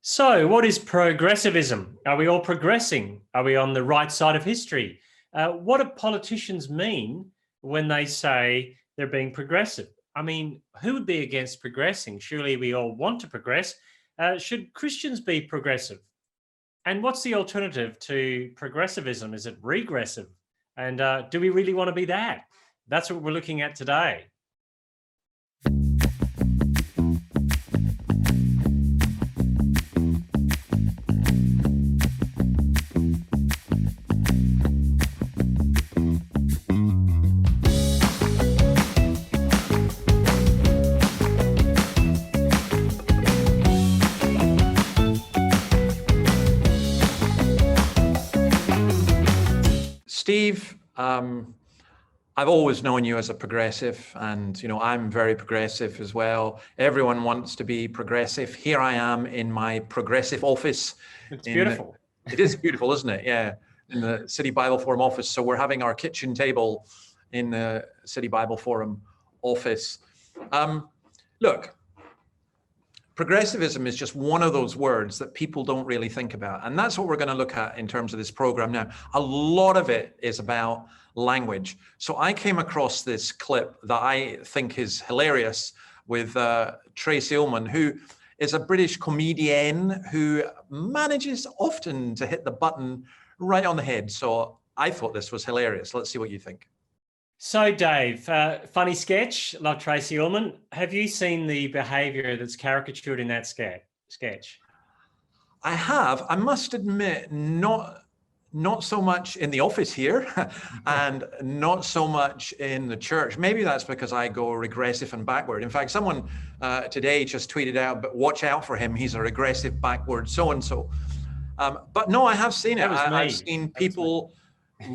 So, what is progressivism? Are we all progressing? Are we on the right side of history? What do politicians mean when they say they're being progressive? I mean, who would be against progressing? Surely we all want to progress. Should Christians be progressive? And what's the alternative to progressivism? Is it regressive? And do we really want to be that? That's what we're looking at today. Steve, I've always known you as a progressive, and I'm very progressive as well. Everyone wants to be progressive. Here I am in my progressive office. It's beautiful. It is beautiful, isn't it? Yeah, in the City Bible Forum office. So we're having our kitchen table in the City Bible Forum office. Look, progressivism is just one of those words that people don't really think about. And that's what we're going to look at in terms of this program now. A lot of it is about language. So I came across this clip that I think is hilarious with Tracey Ullman, who is a British comedian who manages often to hit the button right on the head. So I thought this was hilarious. Let's see what you think. So, Dave, funny sketch, like Tracey Ullman. Have you seen the behaviour that's caricatured in that sketch? I have. I must admit, not so much in the office here and not so much in the church. Maybe that's because I go regressive and backward. In fact, someone today just tweeted out, but watch out for him. He's a regressive, backward, so-and-so. But no, I have seen it. I've seen people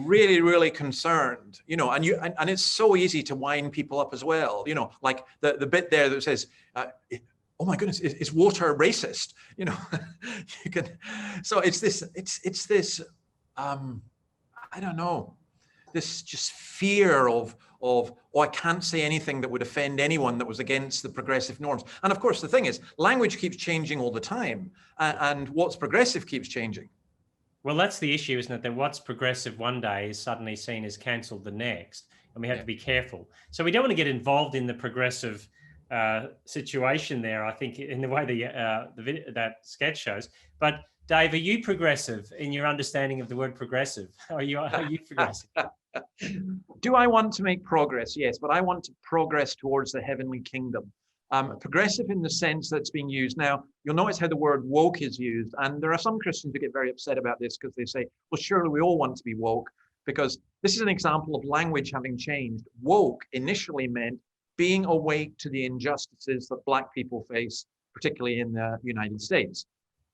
really concerned, and it's so easy to wind people up as well. Like the bit there that says, oh my goodness, is water racist? You can, so it's this, I don't know, this just fear of, oh, I can't say anything that would offend anyone that was against the progressive norms. And of course, the thing is, language keeps changing all the time, and what's progressive keeps changing. Well, that's the issue, isn't it? That what's progressive one day is suddenly seen as cancelled the next, and we have to be careful. So we don't want to get involved in the progressive situation there, I think, in the way that sketch shows. But Dave, are you progressive in your understanding of the word progressive? Are you progressive? Do I want to make progress? Yes, but I want to progress towards the heavenly kingdom. Progressive in the sense that's being used. Now, you'll notice how the word woke is used. And there are some Christians who get very upset about this because they say, well, surely we all want to be woke, because this is an example of language having changed. Woke initially meant being awake to the injustices that Black people face, particularly in the United States.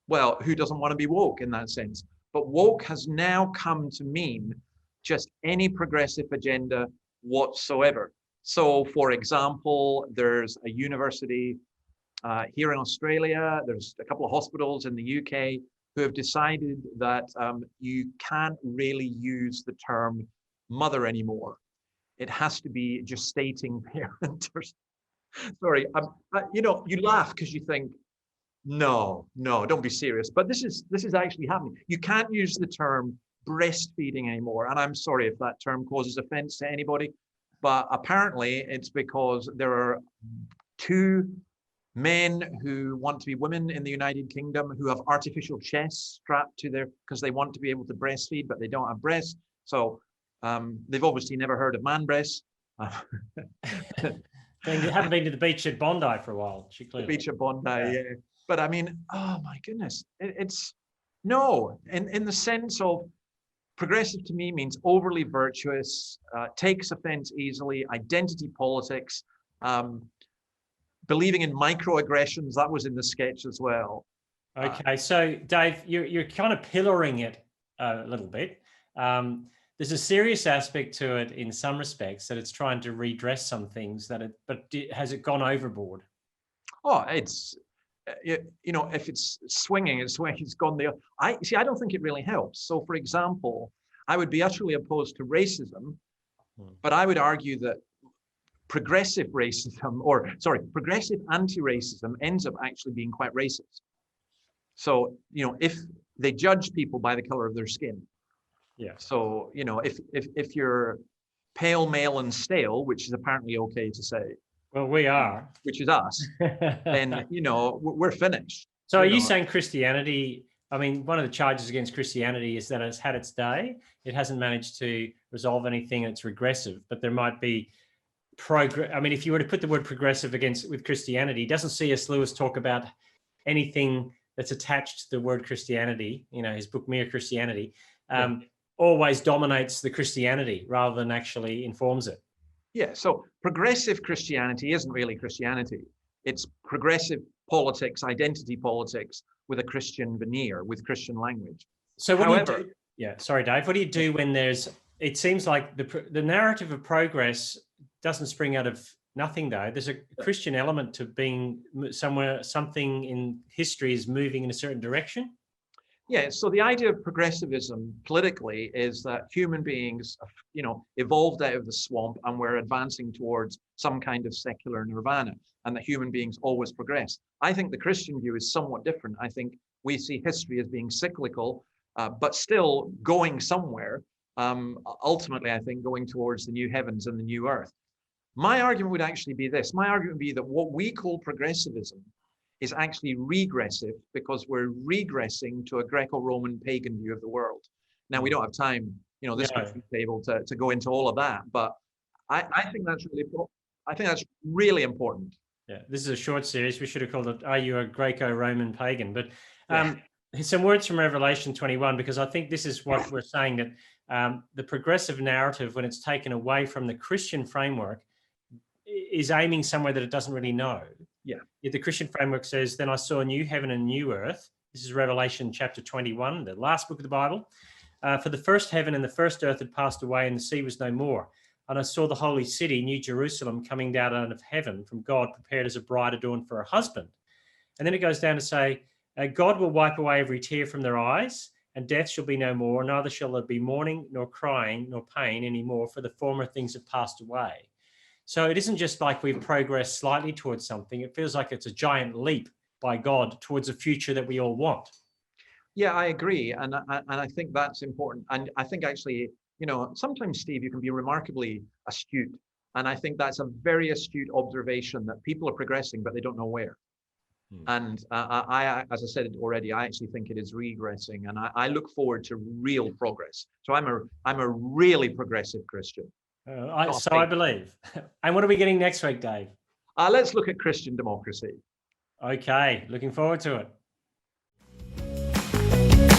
Well, who doesn't want to be woke in that sense? But woke has now come to mean just any progressive agenda whatsoever. So, for example, there's a university here in Australia, there's a couple of hospitals in the UK who have decided that you can't really use the term mother anymore. It has to be just stating parent. Sorry, you laugh because you think, no, don't be serious. But this is actually happening. You can't use the term breastfeeding anymore. And I'm sorry if that term causes offense to anybody. But apparently it's because there are two men who want to be women in the United Kingdom who have artificial chests strapped to because they want to be able to breastfeed, but they don't have breasts. So they've obviously never heard of man breasts. They haven't been to the beach at Bondi for a while. The beach at Bondi, yeah. But I mean, oh my goodness, it's no, in the sense of, progressive to me means overly virtuous, takes offense easily, identity politics, believing in microaggressions. That was in the sketch as well. Okay, so Dave, you're kind of pillaring it a little bit. There's a serious aspect to it in some respects, that it's trying to redress some things but has it gone overboard? Oh, it's, if it's swinging, it's gone there. I don't think it really helps. So, for example, I would be utterly opposed to racism, but I would argue that progressive racism, progressive anti-racism ends up actually being quite racist. So, if they judge people by the color of their skin. Yeah. So, if you're pale, male, and stale, which is apparently okay to say, Well, we are. which is us, then, we're finished. So are you saying Christianity, I mean, one of the charges against Christianity is that it's had its day. It hasn't managed to resolve anything. It's regressive, but there might be I mean, if you were to put the word progressive with Christianity, doesn't C.S. Lewis talk about anything that's attached to the word Christianity, his book, Mere Christianity, always dominates the Christianity rather than actually informs it. Yeah, so progressive Christianity isn't really Christianity. It's progressive politics, identity politics with a Christian veneer, with Christian language. So what do you do? Yeah, sorry, Dave. What do you do when it seems like the narrative of progress doesn't spring out of nothing, though. There's a Christian element to being something in history is moving in a certain direction. Yeah, so the idea of progressivism politically is that human beings, evolved out of the swamp and we're advancing towards some kind of secular nirvana, and that human beings always progress. I think the Christian view is somewhat different. I think we see history as being cyclical, but still going somewhere. Ultimately, I think going towards the new heavens and the new earth. My argument would actually be this. My argument would be that what we call progressivism is actually regressive, because we're regressing to a Greco-Roman pagan view of the world. Now, we don't have time, this table to go into all of that, but I think that's really important. Yeah, this is a short series. We should have called it, Are You a Greco-Roman Pagan? But some words from Revelation 21, because I think this is what we're saying, that the progressive narrative, when it's taken away from the Christian framework, is aiming somewhere that it doesn't really know. Yeah. Yet the Christian framework says, then I saw a new heaven and a new earth. This is Revelation chapter 21, the last book of the Bible. For the first heaven and the first earth had passed away, and the sea was no more. And I saw the holy city, New Jerusalem, coming down out of heaven from God, prepared as a bride adorned for her husband. And then it goes down to say, God will wipe away every tear from their eyes, and death shall be no more, neither shall there be mourning, nor crying, nor pain anymore, for the former things have passed away. So it isn't just like we've progressed slightly towards something. It feels like it's a giant leap by God towards a future that we all want. Yeah, I agree. And I think that's important. And I think actually, sometimes, Steve, you can be remarkably astute. And I think that's a very astute observation, that people are progressing, but they don't know where. And I, as I said already, I actually think it is regressing. And I look forward to real progress. So I'm a really progressive Christian. I believe. And what are we getting next week, Dave? Let's look at Christian democracy. Okay, looking forward to it.